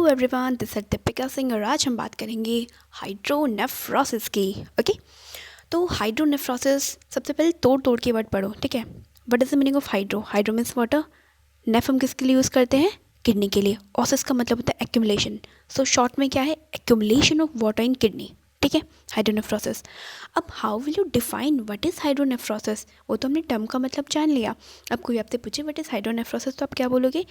Hello everyone, this is Deepika Singh और आज हम बात करेंगे हाइड्रोनेफ्रोसिस की। ओके, तो हाइड्रोनेफ्रोसिस सबसे पहले तोड़ के वर्ड पढ़ो, ठीक है। What is the meaning of hydro? Hydro means water. नेफ हम किसके लिए यूज़ करते हैं? किडनी के लिए। ऑसिस का मतलब होता है एक्यूमुलेशन। सो शॉर्ट में क्या है? Accumulation of water in kidney, ठीक है, हाइड्रोनेफ्रोसिस। अब how will you define what is hydronephrosis? वो तो हमने टर्म का मतलब जान लिया। अब कोई आपसे पूछे व्हाट इज़ हाइड्रोनेफ्रोसिस, तो आप क्या बोलोगे?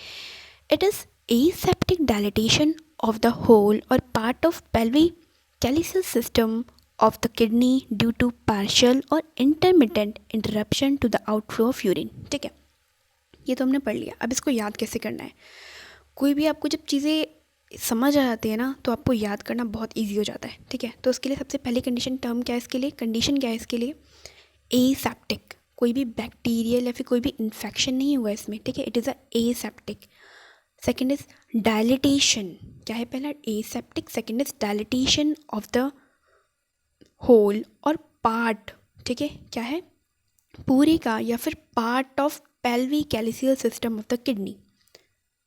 It is aseptic dilatation of the whole or part of pelvic calyceal system of the kidney due to partial or intermittent interruption to the outflow of urine। ठीक है, ये तो हमने पढ़ लिया। अब इसको याद कैसे करना है? कोई भी आपको जब चीज़ें समझ आ जाती है ना, तो आपको याद करना बहुत ईजी हो जाता है, ठीक है। तो उसके लिए सबसे पहली कंडीशन, टर्म क्या है इसके लिए, कंडीशन क्या है इसके लिए? एसेप्टिक। कोई भी बैक्टीरियल या फिर कोई भी इन्फेक्शन नहीं हुआ इसमें, ठीक है। It is a aseptic. Second is dilatation. क्या है पहला? Aseptic. Second is dilatation of the whole or part, ठीक है। क्या है? पूरी का या फिर part of pelvic calyceal system of the kidney,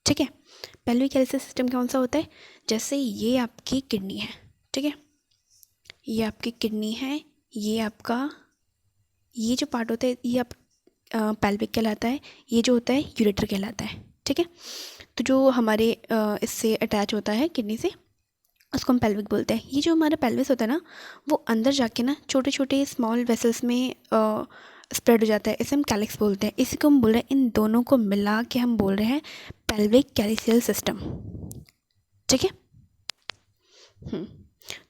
ठीक है। पेल्विक कैलिसियल सिस्टम कौन सा होता है? जैसे ये आपकी किडनी है, ठीक है, ये आपकी किडनी है, ये आपका ये जो पार्ट होता है ये आप पेल्विक कहलाता है, ये जो होता है यूरेटर कहलाता है, ठीक है। तो जो हमारे इससे अटैच होता है किडनी से, उसको हम पेल्विक बोलते हैं। ये जो हमारा पेल्विस होता है ना, वो अंदर जाके ना छोटे छोटे स्मॉल वेसल्स में स्प्रेड हो जाता है, इसे हम कैलिक्स बोलते हैं। इसी को हम बोल रहे हैं, इन दोनों को मिला के हम बोल रहे हैं पेल्विक कैलिसियल सिस्टम, ठीक है।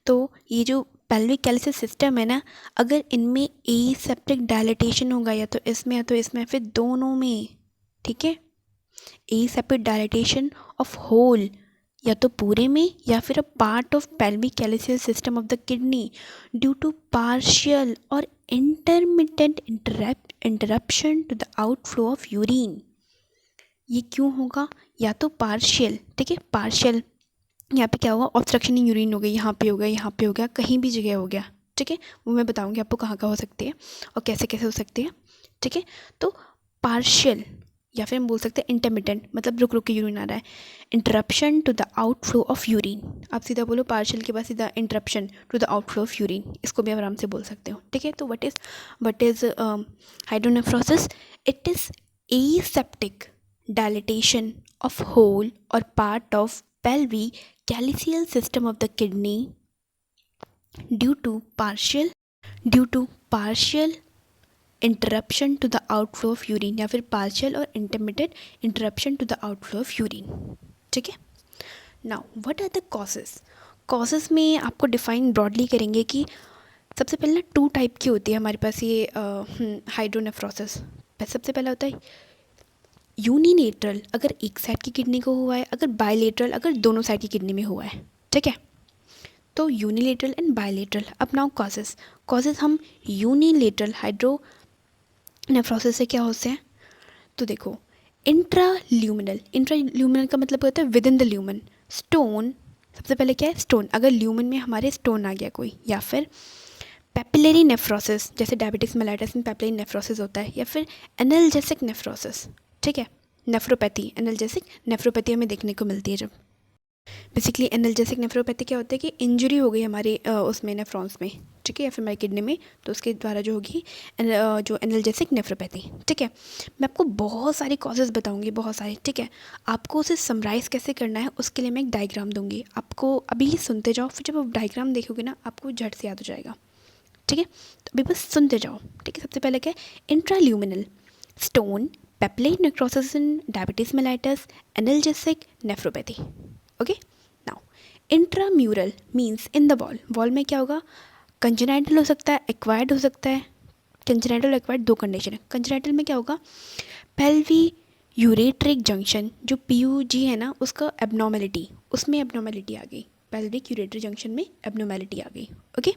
तो ये जो पेल्विक कैलिसियल सिस्टम है ना, अगर इनमें एसेप्टिक डायलिटेशन होगा, या तो इसमें या तो इसमें, फिर दोनों में, ठीक है, एसेप्टिक डायलिटेशन ऑफ होल, या तो पूरे में या फिर a part of pelvic calyceal system of the kidney due to partial or intermittent interruption to the outflow of urine. ये क्यों होगा? या तो पार्शियल, ठीक है, पार्शियल, यहाँ पे क्या होगा? ऑब्स्ट्रक्शन इन यूरिन हो गई, यहाँ पे हो गया, यहाँ पे हो गया, कहीं भी जगह हो गया, ठीक है। वो मैं बताऊँगी आपको कहाँ कहाँ हो सकती है और कैसे कैसे हो सकती है, ठीक है। तो पार्शियल या फिर हम बोल सकते हैं इंटरमिटेंट, मतलब रुक रुक के यूरिन आ रहा है। Interruption to the outflow of urine, आप सीधा बोलो पार्शियल के बाद सीधा interruption to the outflow of urine, इसको भी आराम से बोल सकते हो, ठीक है। तो what is hydronephrosis? It is aseptic dilatation of whole or part of pelvic calyceal system of the kidney due to partial interruption to the outflow of urine, या फिर partial और intermittent interruption to the outflow of urine, ठीक है। Now what are the causes? Causes में आपको define broadly करेंगे कि सबसे पहले 2 टाइप की होती है हमारे पास ये हाइड्रोनेफ्रोसिस। सबसे पहला होता है यूनिलेटरल, अगर एक साइड की किडनी को हुआ है, अगर बायलेटरल, अगर दोनों साइड की किडनी में हुआ है, ठीक है। तो यूनिलेटरल एंड बायलेटरल। अब नाउ कॉजेस हम यूनिलेटरल हाइड्रोनेफ्रोसिस से क्या होते हैं? तो देखो, इंट्राल्यूमिनल का मतलब होता है with in the lumen. Stone, सबसे पहले क्या है? स्टोन। अगर ल्यूमन में हमारे स्टोन आ गया कोई, या फिर पेपिलरी नेफ्रोसिस, जैसे डायबिटिक्स मेलाइटस में पेपिलरी नेफ्रोसिस होता है, या फिर एनाल्जेसिक नेफ्रोसिस, ठीक है। नेफ्रोपैथी, एनाल्जेसिक नेफ्रोपैथी हमें देखने को मिलती है जब बेसिकली एनाल्जेसिक नेफ्रोपैथी क्या होता है कि इंजरी हो गई हमारे उसमें नेफ्रॉन्स में, ठीक है, या फिर हमारी किडनी में, तो उसके द्वारा जो होगी जो एनाल्जेसिक नेफ्रोपैथी, ठीक है। मैं आपको बहुत सारी कॉजेज़ बताऊंगी, बहुत सारे, ठीक है। आपको उसे समराइज़ कैसे करना है उसके लिए मैं एक डायग्राम दूंगी आपको, अभी सुनते जाओ, फिर जब आप डायग्राम देखोगे ना आपको झट से याद हो जाएगा, ठीक है। तो अभी बस सुनते जाओ, ठीक है। सबसे पहले क्या है? Intraluminal stone, papillary necrosis in diabetes mellitus, analgesic nephropathy, okay. Now intramural means in the wall में क्या होगा? कंजेनाइटल हो सकता है, एक्वायर्ड हो सकता है। कंजेनाइटल एक्वायर्ड 2 कंडीशन है। कंजेनाइटल में क्या होगा? पेल्वी यूरेट्रिक जंक्शन, जो PUG है ना, उसका एबनॉर्मेलिटी, उसमें एबनॉर्मेलिटी आ गई, पेल्विक यूरेट्रिक जंक्शन में एबनॉर्मेलिटी आ गई, ओके।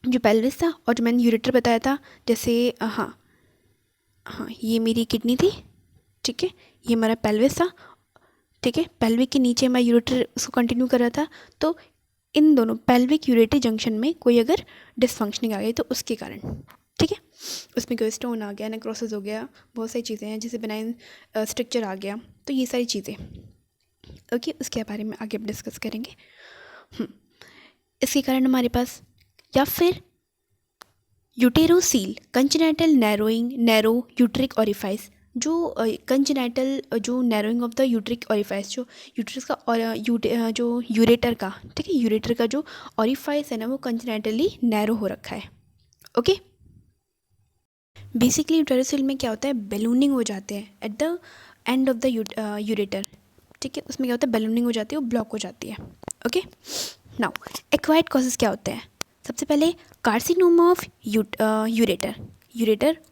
जो पेल्विस था और जो मैंने यूरेटर बताया था, जैसे हाँ, ये मेरी किडनी थी, ठीक है, ये हमारा पेल्विस था, ठीक है। पेल्विक के नीचे हमारा यूरेटर उसको कंटिन्यू कर रहा था। तो इन दोनों पेल्विक यूरेट्रिक जंक्शन में कोई अगर डिसफंक्शनिंग आ गई तो उसके कारण, ठीक है, उसमें कोई स्टोन आ गया, नेक्रोसिस हो गया, बहुत सारी चीज़ें हैं, जैसे बेनाइन स्ट्रक्चर आ गया, तो ये सारी चीज़ें, ओके, उसके बारे में आगे हम डिस्कस करेंगे। इसके कारण हमारे पास, या फिर यूटेरोसील कंजेनाइटल नैरो यूट्रिक ऑरिफाइस, जो कंजेनाइटल जो नैरोइंग ऑफ द यूट्रिक ऑरिफाइस, जो यूट्रस का और जो यूरेटर का, ठीक है, यूरेटर का जो ऑरिफाइस है ना वो कंजेनाइटली नैरो हो रखा है। ओके, बेसिकली यूटेरोसील में क्या होता है, बैलूनिंग हो जाते हैं at the end of the ureter, ठीक है, उसमें क्या होता है, बैलूनिंग हो जाती है, वो ब्लॉक हो जाती है। ओके, नाउ एक्वायर्ड कॉजेज क्या होते हैं। सबसे पहले कार्सिनोमा ऑफ यूरेटर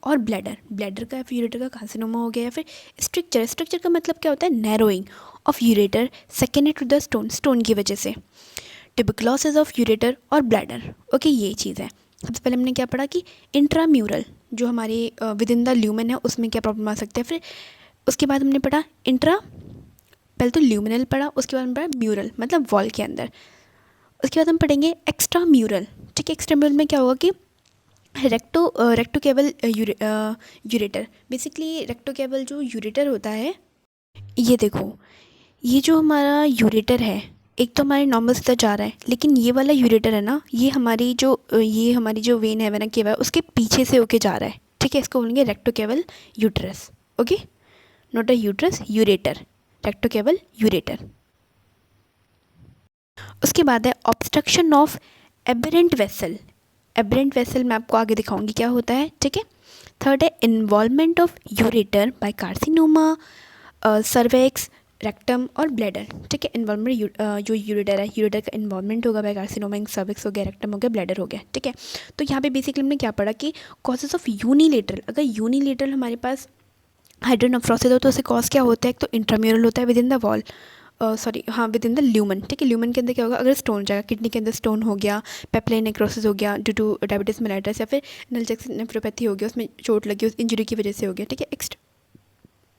और ब्लैडर का या फिर यूरेटर का कार्सिनोमा हो गया, या फिर स्ट्रक्चर का मतलब क्या होता है, narrowing of ureter secondary to the stone की वजह से, ट्यूबरकुलोसिस ऑफ यूरेटर और ब्लैडर। ओके, ये चीज़ है। सबसे पहले हमने क्या पढ़ा कि इंट्राम्यूरल जो हमारे विद इन द ल्यूमेन है उसमें क्या प्रॉब्लम आ सकता है, फिर उसके बाद हमने पढ़ा पहले तो ल्यूमिनल पढ़ा, उसके बाद हमने पढ़ा म्यूरल मतलब वॉल के अंदर। उसके बाद हम पढ़ेंगे एक्स्ट्रा म्यूरल, ठीक है। एक्स्ट्रा म्यूरल में क्या होगा कि रेक्टोकेबल यूरेटर, बेसिकली रेक्टोकेबल जो यूरेटर होता है, ये देखो, ये जो हमारा यूरेटर है, एक तो हमारे नॉर्मल सीधा जा रहा है, लेकिन ये वाला यूरेटर है ना, ये हमारी जो वेन है, वेना केवा है, उसके पीछे से होके जा रहा है, ठीक है। इसको बोलेंगे retrocaval uterus. Okay, not a uterus, ureter, retrocaval ureter. उसके बाद है obstruction of aberrant vessel. Aberrant vessel मैं आपको आगे दिखाऊंगी क्या होता है, ठीक है। थर्ड है involvement of ureter by carcinoma, cervix, rectum और ब्लैडर, ठीक है। इन्वॉल्वमेंट जो यूरेटर है, यूरेटर का इन्वॉल्वमेंट होगा बाय कार्सिनोमा, सर्वेक्स हो गया, रेक्टम हो गया, ब्लैडर हो गया, ठीक है। तो यहाँ पे बेसिकली हमने क्या पढ़ा कि कॉजेज ऑफ यूनिलेटरल, अगर यूनिलेटरल हमारे पास हाइड्रोनेफ्रोसिस हो तो उससे कॉज क्या होता है, एक तो इंट्राम्यूरल होता है with in the wall, with in the lumen, ठीक है। ल्यूमन के अंदर क्या होगा, अगर स्टोन जाएगा, किडनी के अंदर स्टोन हो गया, पेपलाइन नेक्रोसिस हो गया ड्यू टू डायबिटीज मेलाइटिस, या फिर नलजेक्सिन नेफ्रोपैथी हो गया, उसमें चोट लगी उस इंजरी की वजह से हो गया, ठीक है।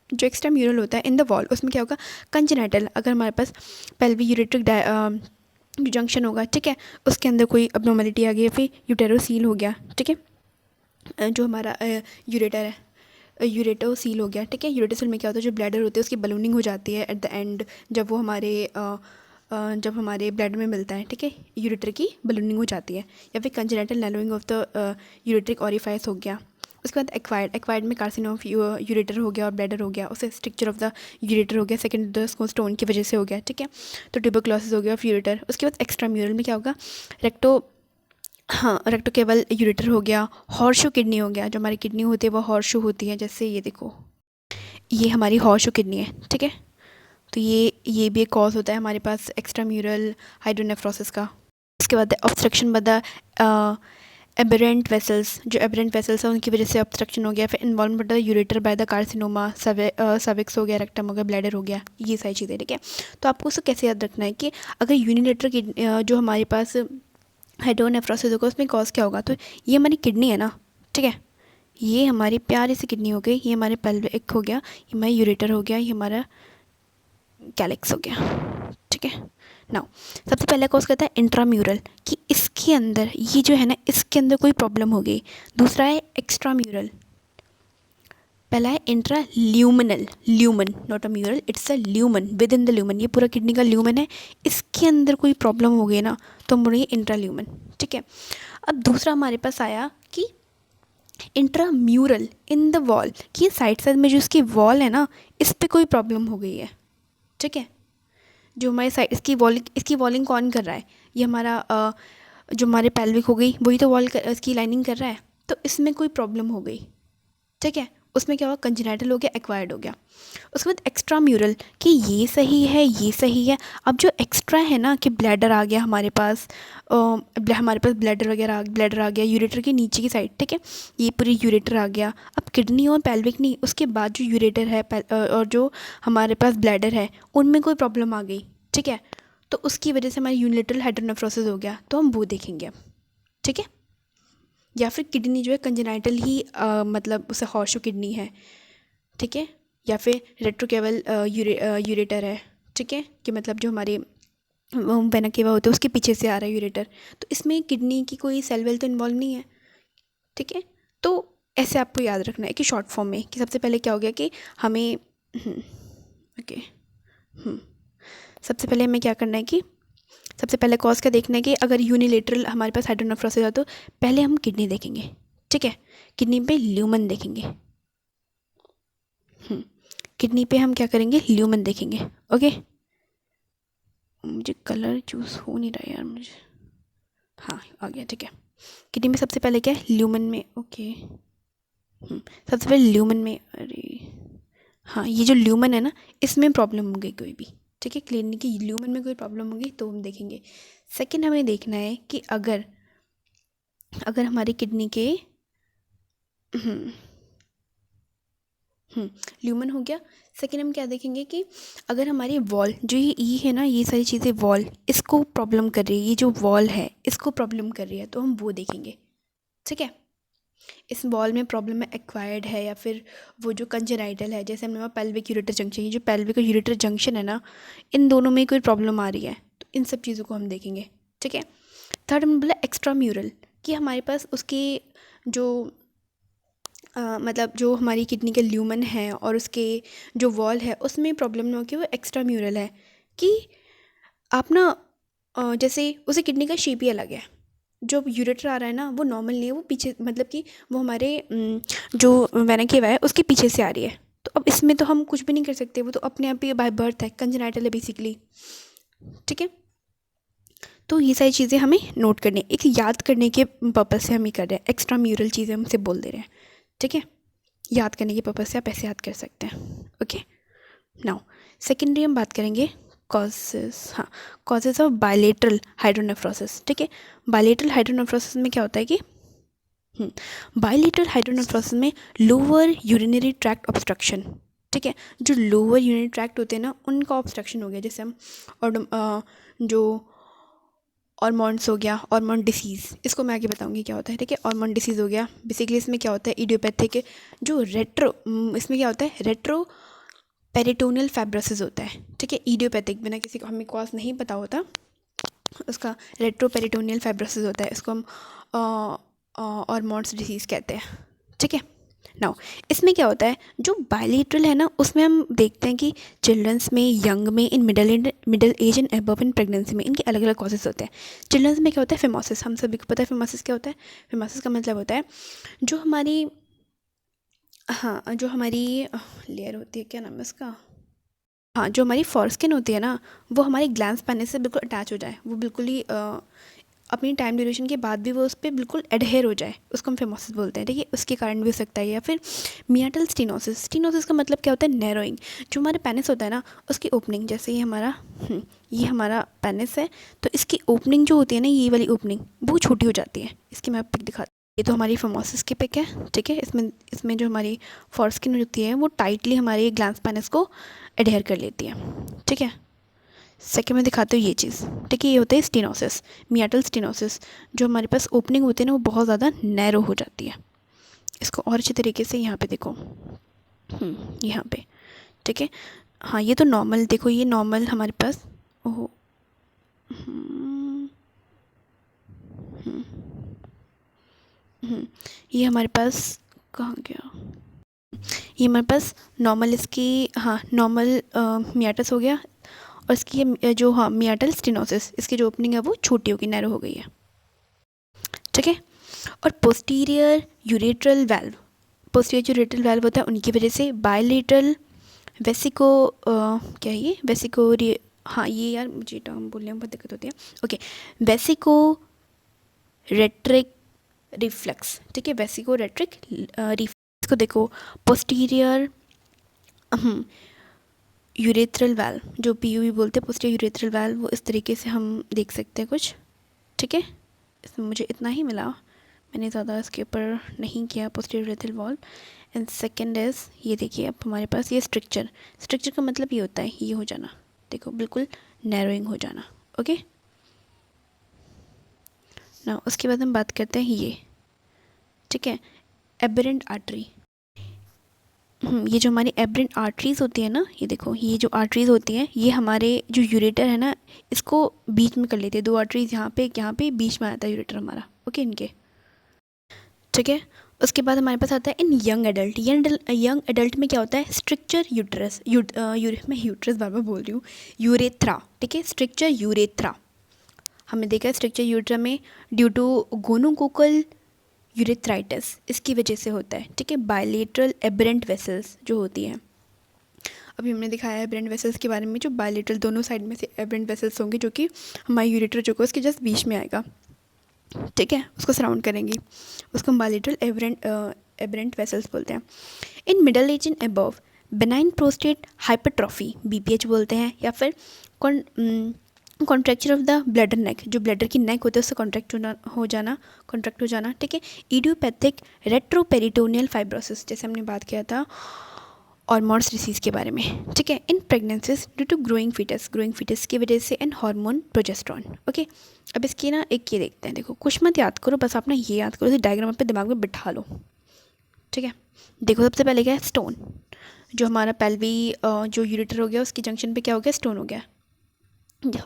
जो एक्स्ट्रा म्यूरल होता है इन द वॉल, उसमें क्या होगा, कंजेनाइटल, अगर हमारे पास पेल्वी यूरेट्रिक जंक्शन होगा, ठीक है, उसके अंदर कोई अबनॉर्मलिटी आ गई, या फिर यूटेरोसील हो गया, ठीक है, जो हमारा यूरेटर है, यूरेटोसील हो गया, ठीक है। यूरेटोसील में क्या होता है, जो ब्लैडर होते हैं उसकी बलूनिंग हो जाती है एट द एंड, जब वो हमारे ब्लैडर में मिलता है, ठीक है, यूरेटर की बलूनिंग हो जाती है, या फिर congenital narrowing of the ureteric orifice हो गया। उसके बाद एक्वायर्ड में कार्सिनोमा ऑफ यूरेटर हो गया और ब्लैडर हो गया, उससे स्ट्रक्चर ऑफ द यूरेटर हो गया, सेकेंड स्टोन की वजह से हो गया, ठीक है। तो ट्यूबरकुलोसिस हो गया ऑफ यूरेटर। उसके बाद एक्स्ट्रा म्यूरल में क्या होगा, रेक्टोकेबल यूरेटर हो गया, हॉर्शू किडनी हो गया, जो हमारी किडनी होती है वो हॉर्शू होती है, जैसे ये देखो, ये हमारी हॉर्शू किडनी है, ठीक है। तो ये भी एक कॉज होता है हमारे पास एक्स्ट्रा म्यूरल हाइड्रोनेफ्रोसिस का। उसके बाद obstruction by the aberrant vessels, जो एबरेंट वेसल्स हैं उनकी वजह से ऑब्स्ट्रक्शन हो गया, फिर involvement the ureter by the carcinoma, cervix हो गया, रेक्टम हो गया, ब्लैडर हो गया, ये सारी चीज़ें, ठीक है। तो आपको उसको कैसे याद रखना है कि अगर यूनिलेटर की जो हमारे पास हाइड्रोनेफ्रोसिस होगा उसमें कॉज क्या होगा, तो ये हमारी किडनी है ना, ठीक है, ये हमारी प्यारी सी किडनी हो गई, ये हमारे पेल्विक हो गया, ये हमारा यूरेटर हो गया, ये हमारा कैलिक्स हो गया, ठीक है। नाउ सबसे पहला कॉज कहता है इंट्राम्यूरल, कि इसके अंदर ये जो है ना, इसके अंदर कोई प्रॉब्लम हो गई। दूसरा है एक्स्ट्रा म्यूरल, पहला है intra luminal, lumen not a mural, it's a lumen, with in the lumen, ये पूरा किडनी का ल्यूमन है, इसके अंदर कोई प्रॉब्लम हो गई ना तो हम बोलेंगे इंट्रा ल्यूमन, ठीक है। अब दूसरा हमारे पास आया कि इंट्राम्यूरल इन द वॉल, कि साइड में जो इसकी वॉल है ना, इस पर कोई प्रॉब्लम हो गई है, ठीक है। जो हमारे साइड इसकी वॉलिंग कौन कर रहा है, ये हमारा जो हमारे पेल्विक हो गई वही तो इसकी लाइनिंग कर रहा है, तो इसमें कोई प्रॉब्लम हो गई, ठीक है। उसमें क्या हुआ, कंजेनाइटल हो गया, एक्वायर्ड हो गया। उसके बाद एक्स्ट्रा म्यूरल, कि ये सही है, ये सही है। अब जो एक्स्ट्रा है ना, कि ब्लैडर आ गया हमारे पास, ब्लैडर आ गया यूरेटर के नीचे की साइड, ठीक है, ये पूरी यूरेटर आ गया। अब किडनी और पेल्विक नहीं, उसके बाद जो यूरेटर है और जो हमारे पास ब्लैडर है, उनमें कोई प्रॉब्लम आ गई, ठीक है, तो उसकी वजह से हमारी यूनिलेटरल हाइड्रोनेफ्रोसिस हो गया, तो हम वो देखेंगे अब, ठीक है। या फिर किडनी जो है कंजेनाइटल ही मतलब उसे हॉर्शू किडनी है, ठीक है, या फिर रेट्रोकेवल यूरेटर है, ठीक है, कि मतलब जो हमारे वेना केवा होते हैं उसके पीछे से आ रहा है यूरेटर, तो इसमें किडनी की कोई सेल वेल तो इन्वॉल्व नहीं है, ठीक है। तो ऐसे आपको याद रखना है कि शॉर्ट फॉर्म में, कि सबसे पहले क्या हो गया कि हमें ओके सबसे पहले हमें क्या करना है कि सबसे पहले कॉज का देखना है कि अगर यूनिलेटरल हमारे पास हाइड्रोनेफ्रोसिस है तो पहले हम किडनी देखेंगे, ठीक है। किडनी पे ल्यूमन देखेंगे, किडनी पे हम क्या करेंगे, ल्यूमन देखेंगे, ओके। मुझे कलर चूज़ हो नहीं रहा यार मुझे, हाँ आ गया, ठीक है। किडनी में सबसे पहले क्या है, ल्यूमन में, ओके। सबसे पहले ल्यूमन में, अरे हाँ ये जो ल्यूमन है ना, इसमें प्रॉब्लम हो गई कोई भी, ठीक है। किडनी की ल्यूमन में कोई प्रॉब्लम होगी तो हम देखेंगे। सेकंड हमें देखना है कि अगर हमारी किडनी के ल्यूमन हो गया। सेकंड हम क्या देखेंगे कि अगर हमारी वॉल जो ये ई है ना, ये सारी चीज़ें वॉल इसको प्रॉब्लम कर रही है, ये जो वॉल है इसको प्रॉब्लम कर रही है, तो हम वो देखेंगे, ठीक है। इस वॉल में प्रॉब्लम है, एक्वायर्ड है या फिर वो जो कंजेनाइटल है, जैसे हमने पेल्विक यूरेटर जंक्शन, ये जो पेल्विक और यूरेटर जंक्शन है ना, इन दोनों में कोई प्रॉब्लम आ रही है तो इन सब चीज़ों को हम देखेंगे, ठीक है। थर्ड हमने बोला एक्स्ट्रा म्यूरल, कि हमारे पास उसके जो मतलब जो हमारी किडनी के ल्यूमन है और उसके जो वॉल है उसमें प्रॉब्लम ना हो कि वो एक्स्ट्रा म्यूरल है, कि आप ना जैसे उसे किडनी का शेप ही अलग है, जो यूरेटर आ रहा है ना वो नॉर्मल नहीं है, वो पीछे मतलब कि वो हमारे जो वेना केवा है उसके पीछे से आ रही है, तो अब इसमें तो हम कुछ भी नहीं कर सकते, वो तो अपने आप ही बाय बर्थ है, कंजेनाइटल है बेसिकली, ठीक है। तो ये सारी चीज़ें हमें नोट करनी है, एक याद करने के पर्पज़ से हम ये कर रहे हैं, एक्स्ट्रा म्यूरल चीज़ें हमसे बोल दे रहे हैं, ठीक है। याद करने के पर्पज़ से आप ऐसे याद कर सकते हैं, ओके। नाउ सेकेंडरी हम बात करेंगे कॉजेज़, हाँ कॉजेज़ ऑफ बायलेटरल हाइड्रोनेफ्रोसिस, ठीक है। बायलेटरल हाइड्रोनेफ्रोसिस में क्या होता है कि बायलेटरल हाइड्रोनेफ्रोसिस में लोअर यूरिनरी ट्रैक्ट ऑब्स्ट्रक्शन, ठीक है। जो लोअर यूरिनरी ट्रैक्ट होते हैं ना उनका ऑब्स्ट्रक्शन हो गया, जैसे हम और जो ऑर्मोन्स हो गया, ऑर्मोन डिसीज़, इसको मैं आगे बताऊंगी क्या होता है, ठीक है। ऑर्मोन डिसीज़ हो गया, बेसिकली इसमें क्या होता है, इडियोपैथिक जो इसमें क्या होता है, रेट्रो पेरिटोनियल फाइब्रोसिस होता है, ठीक है। इडियोपैथिक बिना किसी को हमें कॉज नहीं पता होता उसका रेट्रो पेरिटोनियल फाइब्रोसिस होता है, इसको हम ऑर्मोन्स डिसीज़ कहते हैं, ठीक है। नाउ इसमें क्या होता है, जो बायलेटरल है ना उसमें हम देखते हैं कि चिल्ड्रंस में, यंग में, in middle age and above in pregnancy में इनके अलग अलग कॉजेस होते हैं। चिल्ड्रंस में क्या होता है, फेमोसिस, हम सभी को पता है फेमोसिस क्या होता है। फेमोसिस का मतलब होता है जो हमारी जो हमारी लेयर होती है, क्या नाम है उसका, हाँ जो हमारी फॉरस्किन होती है ना वो हमारी ग्लैंड्स पैने से बिल्कुल अटैच हो जाए, वो बिल्कुल ही अपनी टाइम ड्यूरेशन के बाद भी वो उस पर बिल्कुल एडहेयर हो जाए, उसको हम फेमोसिस बोलते हैं, ठीक है। उसके कारण भी हो सकता है। या फिर मियाटल स्टीनोसिस, स्टीनोसिस का मतलब क्या होता है, नैरोइंग, जो हमारे पेनिस होता है ना उसकी ओपनिंग, जैसे ये हमारा पेनिस है तो इसकी ओपनिंग जो होती है ना, ये वाली ओपनिंग वो छोटी हो जाती है, इसकी मैं पिक दिखाती हूँ। ये तो हमारी फेमोसिस की पिक है, ठीक है। इसमें जो हमारी फॉरस्किन होती है वो टाइटली हमारी ग्लैंड्स पेनिस को एडहेयर कर लेती है, ठीक है। सेकेंड में दिखाते हो ये चीज़, ठीक है। ये होता है स्टीनोसिस, मियाटल स्टीनोसिस, जो हमारे पास ओपनिंग होती है ना वो बहुत ज़्यादा नैरो हो जाती है। इसको और अच्छी तरीके से यहाँ पे देखो, यहाँ पे, ठीक है। हाँ ये तो नॉर्मल, देखो ये नॉर्मल हमारे पास, ओहो ये हमारे पास कहाँ गया, ये हमारे पास नॉर्मल इसकी, हाँ नॉर्मल मियाटस हो गया, और इसकी जो मियाटल स्टेनोसिस, इसकी जो ओपनिंग है वो छोटी होगी, नैरो हो गई है, ठीक है। और posterior urethral valve, posterior urethral valve होता है उनकी वजह से बायलेटरल वेसिको क्या है ये वेसिको, हाँ ये यार मुझे टर्म बोलने में बहुत दिक्कत होती है, ओके। वेसिको रेट्रिक रिफ्लेक्स, ठीक है। वेसिको रेट्रिक रिफ्लेक्स को देखो, पोस्टीरियर यूरेथ्रल वाल्व, जो पीयूवी बोलते हैं पोस्टीरियर यूरेथ्रल वाल्व, वो इस तरीके से हम देख सकते हैं कुछ, ठीक है। इसमें मुझे इतना ही मिला, मैंने ज़्यादा इसके ऊपर नहीं किया, posterior urethral valve. And second is ये देखिए, अब हमारे पास ये स्ट्रक्चर का मतलब ये होता है ये हो जाना, देखो बिल्कुल नैरोइंग हो जाना, ओके ना। उसके बाद हम बात करते हैं ये, ठीक है, एबरेंट आर्टरी। ये जो हमारी एबरेंट आर्टरीज़ होती है ना, ये देखो ये जो आर्टरीज़ होती हैं ये हमारे जो यूरेटर है ना इसको बीच में कर लेते हैं, दो आर्टरीज़ यहाँ पे बीच में आता है यूरेटर हमारा, ओके इनके, ठीक है। उसके बाद हमारे पास आता है इन यंग एडल्ट। यंग एडल्ट में क्या होता है, स्ट्रक्चर यूट्रस, मैं यूट्रस बार बार बोल रही हूँ, यूरेथ्रा, ठीक है, स्ट्रक्चर यूरेथ्रा हमने देखा है स्ट्रक्चर यूरेथ्रा में ड्यू टू गोनोकोकल यूरेथ्राइटिस, इसकी वजह से होता है, ठीक है। बायलेटरल एबरेंट वेसल्स जो होती हैं, अभी हमने दिखाया है एबरेंट वेसल्स के बारे में, जो बायलेटरल दोनों साइड में से एबरेंट वेसल्स होंगे जो कि हमारी यूरेटर जो को उसके जस्ट बीच में आएगा, ठीक है, उसको सराउंड करेंगी, उसको हम बायलेटरल एबरेंट वेसल्स बोलते हैं। In middle age in above benign prostate hypertrophy, BPH बोलते हैं, या फिर contracture of the bladder neck, जो ब्लैडर की नेक होती है उससे कॉन्ट्रैक्ट हो जाना, ठीक है। इडियोपैथिक रेट्रोपेरिटोनियल फाइब्रोसिस, जैसे हमने बात किया था ऑर्मोन्स डिसीज़ के बारे में, ठीक है। In pregnancies due to growing foetus की वजह से, एंड हार्मोन प्रोजेस्टेरोन, ओके। अब इसकी ना एक ये देखते हैं, देखो कुछ मत याद करो, बस आप ना ये याद करो, इसे डायग्राम अपने दिमाग में बिठा लो, ठीक है। देखो सबसे पहले क्या है, स्टोन, जो हमारा पेल्वी जो यूरेटर हो गया उसकी जंक्शन पे क्या हो गया, स्टोन हो गया,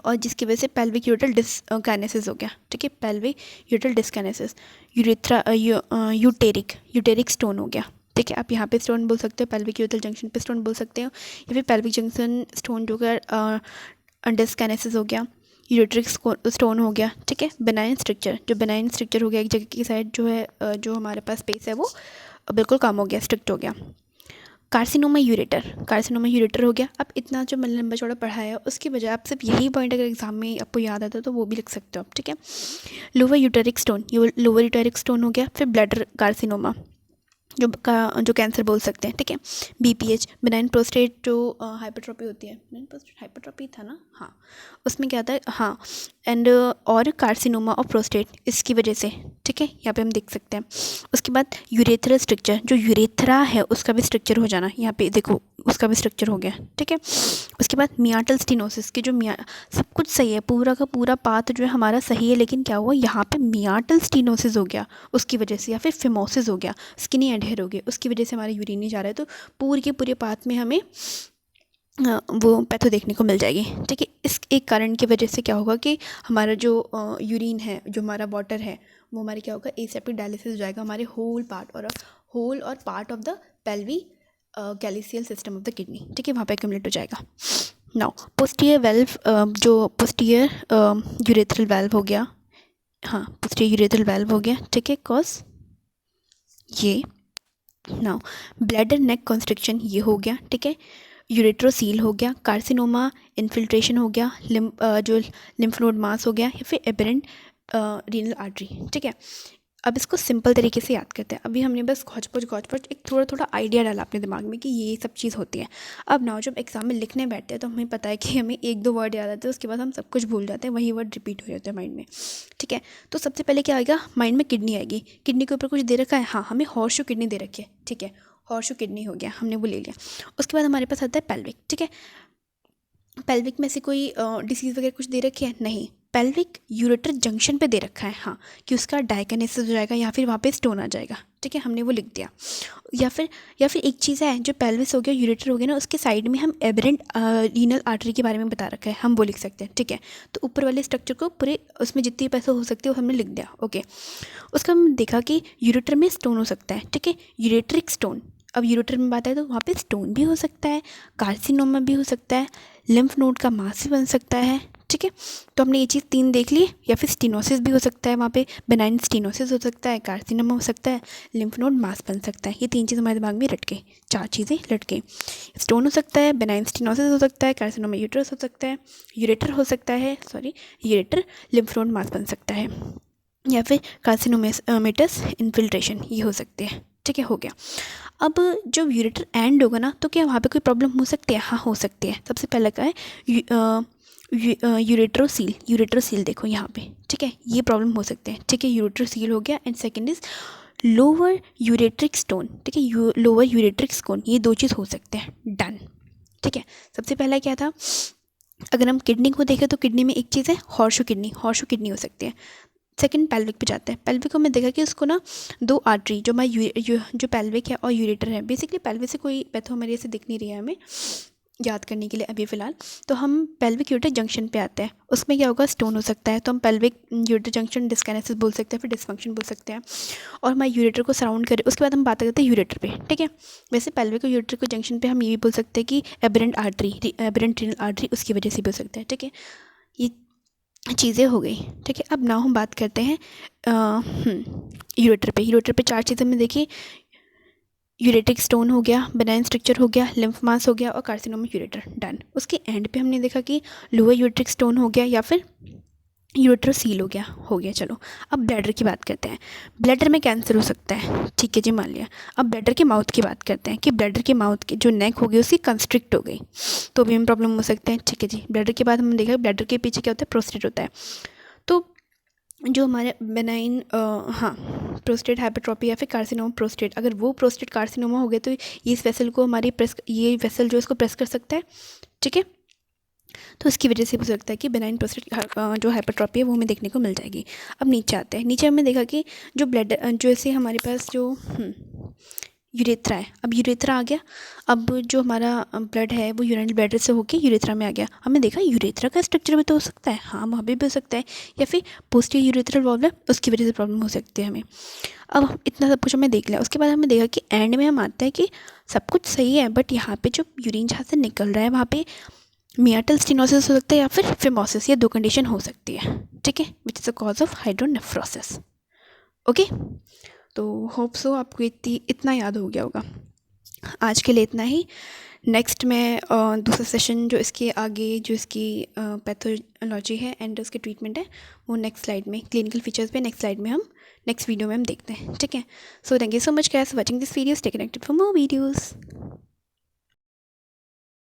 और जिसकी वजह से पेल्विक यूरेटल डिस्काइनेसिस हो गया, ठीक है, पेल्विक यूरेटल डिस्काइनेसिस, यूटेरिक स्टोन हो गया, ठीक है। आप यहाँ पे स्टोन बोल सकते हो, पेल्विक यूरेटल जंक्शन पे स्टोन बोल सकते हो, या फिर पेल्विक जंक्शन स्टोन जो कर डिस्काइनेसिस हो गया, यूरेट्रिक स्टोन हो गया, ठीक है। बेनाइन स्ट्रक्चर, जो बेनाइन स्ट्रक्चर हो गया एक जगह की साइड जो है, जो हमारे पास स्पेस है वो बिल्कुल कम हो गया, स्ट्रिक्ट हो गया। कार्सिनोमा यूरेटर हो गया। अब इतना जो मैंने लंबा चौड़ा पढ़ाया है उसकी बजाय आप सिर्फ यही पॉइंट अगर एग्जाम में आपको याद आता है तो वो भी लिख सकते हो आप, ठीक है। लोअर यूटेरिक स्टोन हो गया। फिर ब्लैडर कार्सिनोमा जो कैंसर बोल सकते हैं, ठीक है। बीपीएच बेनाइन प्रोस्टेट जो हाइपरट्रॉपी होती है, बेनाइन प्रोस्टेट हाइपरट्रॉपी था ना, हाँ, उसमें क्या था, हाँ, एंड और कार्सिनोमा ऑफ प्रोस्टेट इसकी वजह से, ठीक है, यहाँ पे हम देख सकते हैं। उसके बाद यूरेथ्रल स्ट्रक्चर, जो यूरेथ्रा है उसका भी स्ट्रक्चर हो जाना, यहाँ पे देखो उसका भी स्ट्रक्चर हो गया, ठीक है। उसके बाद मियाटल स्टीनोसिस की जो सब कुछ सही है, पूरा का पूरा पाथ जो है हमारा सही है, लेकिन क्या हुआ यहाँ पे मियाटल स्टीनोसिस हो गया उसकी वजह से, या फिर फिमोसिस हो गया, स्किनी एडहेर हो गया, उसकी वजह से हमारा यूरिन नहीं जा रहा है, तो पूरे के पूरे पाथ में हमें वो पैथो देखने को मिल जाएगी, ठीक है। इस एक कारण की वजह से क्या होगा कि हमारा जो यूरिन है, जो हमारा वाटर है, वो हमारे क्या होगा, एसेप्टिक डायलिसिस हो जाएगा हमारे whole or part of the pelvi calyceal system of the kidney, ठीक है, वहाँ पे एक्यूमुलेट हो जाएगा। नाउ पोस्टीरियर वेल्व, जो पोस्टीरियर यूरेथ्रल वेल्व हो गया, हाँ, पोस्टीरियर यूरेथ्रल वेल्व हो गया, ठीक है, कॉज ये। नाउ ब्लैडर नेक कॉन्स्ट्रिक्शन ये हो गया, ठीक है। यूरेट्रोसील हो गया, कार्सिनोमा इन्फिल्ट्रेशन हो गया, जो लिम्फ नोड मास हो गया, या फिर एबरेंट रीनल आर्टरी, ठीक है। अब इसको सिंपल तरीके से याद करते हैं। अभी हमने बस घोच एक थोड़ा आइडिया डाला अपने दिमाग में कि ये सब चीज़ होती है। अब ना जब एग्जाम में लिखने बैठते हैं तो हमें पता है कि हमें एक दो वर्ड याद आते हैं, उसके बाद हम सब कुछ भूल जाते हैं, वही वर्ड रिपीट हो जाते हैं माइंड में, ठीक है। तो सबसे पहले क्या आएगा माइंड में, किडनी आएगी। किडनी के ऊपर कुछ दे रखा है, हाँ, हमें हॉर्सशू किडनी दे रखी है, ठीक है, हॉर्सशू किडनी हो गया, हमने वो ले लिया। उसके बाद हमारे पास आता है पेल्विक, ठीक है। पेल्विक में से कोई डिसीज़ वगैरह कुछ दे रखी है, नहीं। पेल्विक यूरेटर जंक्शन पे दे रखा है, हाँ, कि उसका डायकनेसिस हो जाएगा या फिर वहाँ पे स्टोन आ जाएगा, ठीक है, हमने वो लिख दिया। या फिर एक चीज़ है, जो पेल्विस हो गया, यूरेटर हो गया ना, उसके साइड में हम एबरेंट रीनल आर्टरी के बारे में बता रखा है, हम वो लिख सकते हैं, ठीक है। तो ऊपर वाले स्ट्रक्चर को पूरे उसमें जितनी पैसे हो सकती है वो हमने लिख दिया, ओके। उसका हम देखा कि यूरेटर में स्टोन हो सकता है, ठीक है, यूरेट्रिक स्टोन। अब यूरेटर में बात है तो वहाँ पे स्टोन भी हो सकता है, कार्सिनोमा भी हो सकता है, लिम्फ नोड का मास भी बन सकता है, ठीक है। तो हमने ये चीज़ 3 देख ली। या फिर स्टीनोसिस भी हो सकता है, वहाँ पे बेनाइन स्टीनोसिस हो सकता है, कार्सिनोमा हो सकता है, लिम्फ नोड मास बन सकता है। ये 3 चीज़ हमारे दिमाग में रट गई, 4 चीज़ें लट गई। स्टोन हो सकता है, बेनाइन स्टीनोसिस हो सकता है, कार्सिनोमा यूट्रस हो सकता है, यूरेटर लिम्फ नोड मास बन सकता है, या फिर कार्सिनोमेटस इन्फिल्ट्रेशन, ये हो सकते हैं, ठीक है, हो गया। अब जब यूरेटर एंड होगा ना, तो क्या वहाँ पे कोई प्रॉब्लम हो सकती है? हाँ, हो सकती है। सबसे पहला क्या है, यूरेट्रोसील देखो यहाँ पे, ठीक है, ये प्रॉब्लम हो सकते हैं, ठीक है, यूरेट्रोसील हो गया। And second is lower ureteric stone, ठीक है, लोअर यूरेट्रिक स्टोन, ये 2 चीज़ हो सकते हैं, डन, ठीक है। सबसे पहला क्या था, अगर हम किडनी को देखें तो किडनी में एक चीज़ है हॉर्सशू किडनी हो सकती है। सेकंड पेल्विक पे जाते हैं। पेल्विक को मैं देखा कि उसको ना 2 आर्टरी, जो पेल्विक है और यूरेटर है, बेसिकली पेल्विक से कोई पैथो हमारे ऐसे दिख नहीं रही है हमें, याद करने के लिए अभी फ़िलहाल। तो हम पेल्विक यूरेटर जंक्शन पे आते हैं, उसमें क्या होगा, स्टोन हो सकता है, तो हम पेल्विक यूरेटर जंक्शन डिस्काइनेसिस बोल सकते हैं, फिर डिस्फंक्शन बोल सकते हैं। और हमारे यूरेटर को सराउंड करे, उसके बाद हम बात करते हैं यूरेटर पे, ठीक है। वैसे पेल्विक और यूरेटर को जंक्शन पे हम ये भी बोल सकते हैं कि aberrant artery, aberrant renal artery, उसकी वजह से बोल सकते हैं, ठीक है। ये चीज़ें हो गई, ठीक है। अब नाउ हम बात करते हैं यूरेटर पे। यूरेटर पे 4 चीज़ें में देखिए, यूरेटिक स्टोन हो गया, बेनाइन स्ट्रक्चर हो गया, लिम्फ मास हो गया और कार्सिनोमा यूरेटर, डन। उसके एंड पे हमने देखा कि लोअर यूरेटिक स्टोन हो गया या फिर यूरेटर सील हो गया। चलो अब ब्लैडर की बात करते हैं। ब्लैडर में कैंसर हो सकता है, ठीक है जी, मान लिया। अब ब्लैडर के माउथ की बात करते हैं कि ब्लैडर के माउथ की जो नेक हो गई उसकी कंस्ट्रिक्ट हो गई, तो भी हम प्रॉब्लम हो सकते हैं, ठीक है जी। ब्लैडर के बाद हम देखा ब्लैडर के पीछे क्या होता है, प्रोस्टेट होता है। तो जो हमारे बेनाइन प्रोस्टेट हाइपरट्रॉपी या फिर कार्सिनोमा प्रोस्टेट, अगर वो प्रोस्टेट कार्सिनोमा हो गया तो इस वेसल को ये वेसल जो इसको प्रेस कर सकता है, ठीक है। तो इसकी वजह से हो सकता है कि बेनाइन प्रोस्टेट जो हाइपरट्रॉपी है वो हमें देखने को मिल जाएगी। अब नीचे आते हैं, नीचे हमने देखा कि जो ब्लड जो ऐसे हमारे पास जो यूरेथ्रा है, अब यूरेथ्रा आ गया। अब जो हमारा ब्लड है वो यूरिनरी ब्लैडर से होकर यूरेथ्रा में आ गया। हमने देखा यूरेथ्रा का स्ट्रक्चर भी तो हो सकता है, हाँ वहाँ भी हो सकता है, या फिर पोस्टीरियर यूरेथ्रल वॉल्व है उसकी वजह से प्रॉब्लम हो सकती है हमें। अब इतना सब कुछ हमें देख लिया, उसके बाद हमने देखा कि एंड में हम आते हैं कि सब कुछ सही है, बट यहाँ पे जो यूरिन जहाँ से निकल रहा है वहाँ पे मियाटल स्टेनोसिस हो सकता है या फिर फिमोसिस, ये 2 कंडीशन हो सकती है, ठीक है, which is a cause of hydronephrosis. Okay, तो होप सो आपको इतना याद हो गया होगा। आज के लिए इतना ही। नेक्स्ट मैं दूसरा सेशन जो इसके आगे जो इसकी पैथोलॉजी है एंड उसके ट्रीटमेंट है वो नेक्स्ट स्लाइड में, क्लिनिकल फीचर्स पे नेक्स्ट स्लाइड में हम नेक्स्ट वीडियो में हम देखते हैं, ठीक है। So thank you so much guys for watching this video, stay connected for more videos.